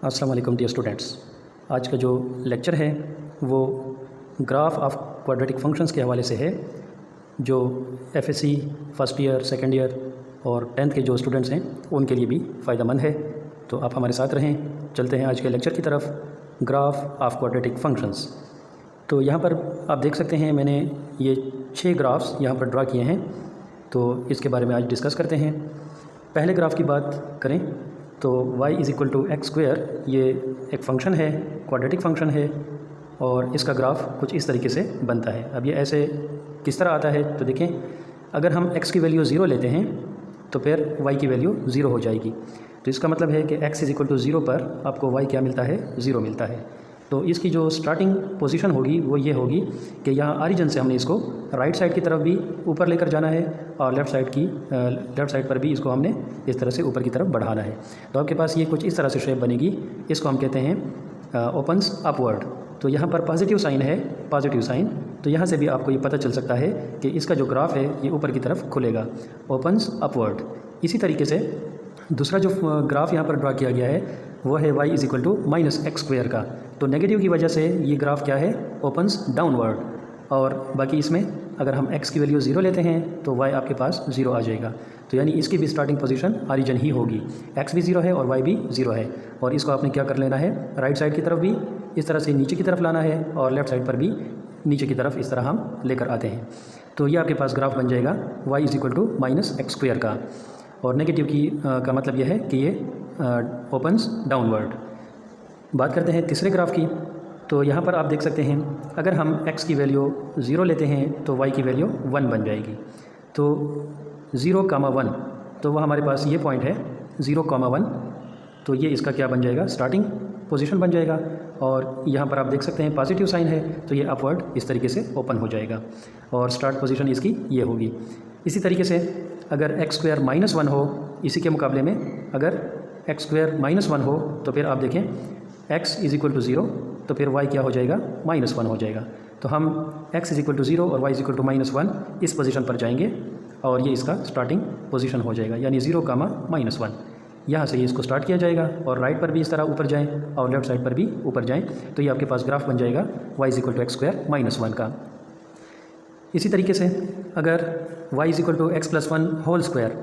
अस्सलाम वालेकुम dear students. आज का जो लेक्चर है वो ग्राफ ऑफ क्वाड्रेटिक फंक्शंस के हवाले से है। जो FSc first year, second year और 10th के जो स्टूडेंट्स हैं उनके लिए भी फ़ायदेमंद है। तो आप हमारे साथ रहें। चलते हैं आज के लेक्चर की तरफ, ग्राफ ऑफ क्वाड्रेटिक फंक्शंस। तो यहाँ पर आप देख सकते हैं मैंने ये 6 ग्राफ्स यहाँ पर ड्रा किए हैं। तो इसके बारे में आज डिस्कस करते हैं। पहले ग्राफ की बात करें तो y is equal to x square, ये एक फ़ंक्शन है, क्वाड्रेटिक फ़ंक्शन है और इसका ग्राफ कुछ इस तरीके से बनता है। अब ये ऐसे किस तरह आता है तो देखें, अगर हम x की वैल्यू 0 लेते हैं तो फिर y की वैल्यू 0 हो जाएगी। तो इसका मतलब है कि x इज़ इक्वल टू 0 पर आपको y क्या मिलता है, 0 मिलता है। तो इसकी जो स्टार्टिंग पोजीशन होगी वो ये होगी कि यहाँ ऑरिजिन से हमने इसको राइट साइड की तरफ भी ऊपर लेकर जाना है और लेफ़्ट साइड पर भी इसको हमने इस तरह से ऊपर की तरफ बढ़ाना है। तो आपके पास ये कुछ इस तरह से शेप बनेगी। इसको हम कहते हैं ओपन्स अपवर्ड। तो यहाँ पर पॉजिटिव साइन है, पॉजिटिव साइन। तो यहाँ से भी आपको ये पता चल सकता है कि इसका जो ग्राफ है ये ऊपर की तरफ खुलेगा, ओपन्स अपवर्ड। इसी तरीके से दूसरा जो ग्राफ यहाँ पर ड्रा किया गया है वो है y is equal to minus x square का। तो नेगेटिव की वजह से ये ग्राफ क्या है, ओपन्स डाउनवर्ड। और बाकी इसमें अगर हम x की वैल्यू 0 लेते हैं तो y आपके पास 0 आ जाएगा। तो यानी इसकी भी स्टार्टिंग पोजीशन ऑरिजिन ही होगी। x भी 0 है और y भी 0 है। और इसको आपने क्या कर लेना है, राइट साइड की तरफ भी इस तरह से नीचे की तरफ लाना है और लेफ़्ट साइड पर भी नीचे की तरफ इस तरह हम लेकर आते हैं। तो ये आपके पास ग्राफ बन जाएगा y is equal to minus x square का। और नेगेटिव की का मतलब यह है कि ये ओपन्स डाउनवर्ड। बात करते हैं तीसरे ग्राफ की। तो यहाँ पर आप देख सकते हैं अगर हम x की वैल्यू 0 लेते हैं तो y की वैल्यू 1 बन जाएगी। तो 0,1, तो वह हमारे पास ये पॉइंट है 0,1। तो ये इसका क्या बन जाएगा, स्टार्टिंग पोजीशन बन जाएगा। और यहाँ पर आप देख सकते हैं पॉजिटिव साइन है तो ये अपवर्ड इस तरीके से ओपन हो जाएगा और स्टार्ट पोजीशन इसकी ये होगी। इसी तरीके से अगर एक्स स्क्वायर माइनस 1 हो, इसी के मुकाबले में अगर एक्स स्क्वायर माइनस 1 हो तो फिर आप देखें x इज़ इक्वल टू 0, तो फिर y क्या हो जाएगा, -1 हो जाएगा। तो हम x इज़ इक्वल टू 0 और y इज़ इक्वल टू -1 इस पोजीशन पर जाएंगे और ये इसका स्टार्टिंग पोजीशन हो जाएगा, यानी 0,-1। यहाँ से ये इसको स्टार्ट किया जाएगा और राइट पर भी इस तरह ऊपर जाएँ और लेफ्ट साइड पर भी ऊपर जाएँ। तो ये आपके पास ग्राफ बन जाएगा y is equal to x square -1 का। इसी तरीके से अगर y is equal to x plus 1 whole square,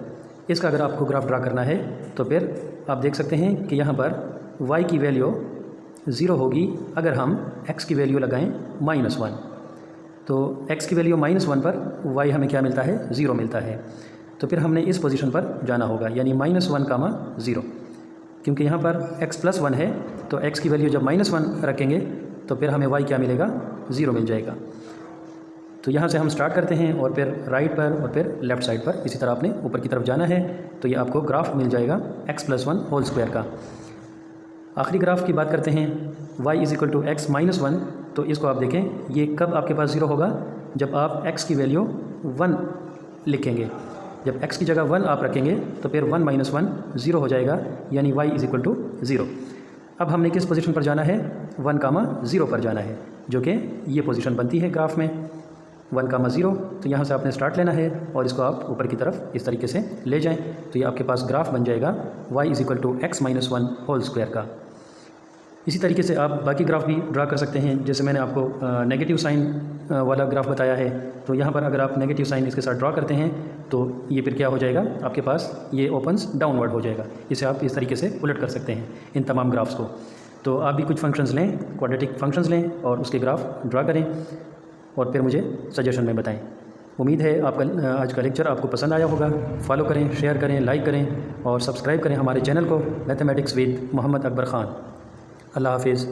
इसका अगर आपको ग्राफ ड्रा करना है तो फिर आप देख सकते हैं कि यहाँ पर y की वैल्यू 0 होगी अगर हम x की वैल्यू लगाएं -1। तो x की वैल्यू -1 पर y हमें क्या मिलता है, 0 मिलता है। तो फिर हमने इस पोजीशन पर जाना होगा, यानी -1,0, क्योंकि यहाँ पर x प्लस 1 है। तो x की वैल्यू जब -1 रखेंगे तो फिर हमें y क्या मिलेगा, 0 मिल जाएगा। तो यहाँ से हम स्टार्ट करते हैं और फिर राइट पर और फिर लेफ़्ट साइड पर इसी तरह आपने ऊपर की तरफ जाना है। तो ये आपको ग्राफ मिल जाएगा x प्लस 1 होल स्क्वायर का। आखिरी ग्राफ की बात करते हैं y is equal to x minus 1। तो इसको आप देखें, ये कब आपके पास 0 होगा, जब आप x की वैल्यू 1 लिखेंगे। जब x की जगह 1 आप रखेंगे तो फिर 1 - 1 0 हो जाएगा, यानी y इज़ इक्वल टू 0। अब हमने किस पोजीशन पर जाना है, 1,0 पर जाना है, जो कि ये पोजीशन बनती है ग्राफ में 1,0। तो यहाँ से आपने स्टार्ट लेना है और इसको आप ऊपर की तरफ इस तरीके से ले जाएं। तो ये आपके पास ग्राफ बन जाएगा y is equal to x minus 1 whole square का। इसी तरीके से आप बाकी ग्राफ भी ड्रा कर सकते हैं। जैसे मैंने आपको नेगेटिव साइन वाला ग्राफ बताया है, तो यहाँ पर अगर आप नेगेटिव साइन इसके साथ ड्रा करते हैं तो ये फिर क्या हो जाएगा, आपके पास ये ओपन्स डाउनवर्ड हो जाएगा। इसे आप इस तरीके से उलट कर सकते हैं इन तमाम ग्राफ्स को। तो आप भी कुछ फंक्शंस लें, क्वाड्रेटिक फंक्शंस लें और उसके ग्राफ ड्रा करें और फिर मुझे सजेशन में बताएं। उम्मीद है आपका आज का लेक्चर आपको पसंद आया होगा। फॉलो करें, शेयर करें, लाइक करें और सब्सक्राइब करें हमारे चैनल को, मैथमेटिक्स विद मोहम्मद अकबर ख़ान। अल्लाह हाफिज़।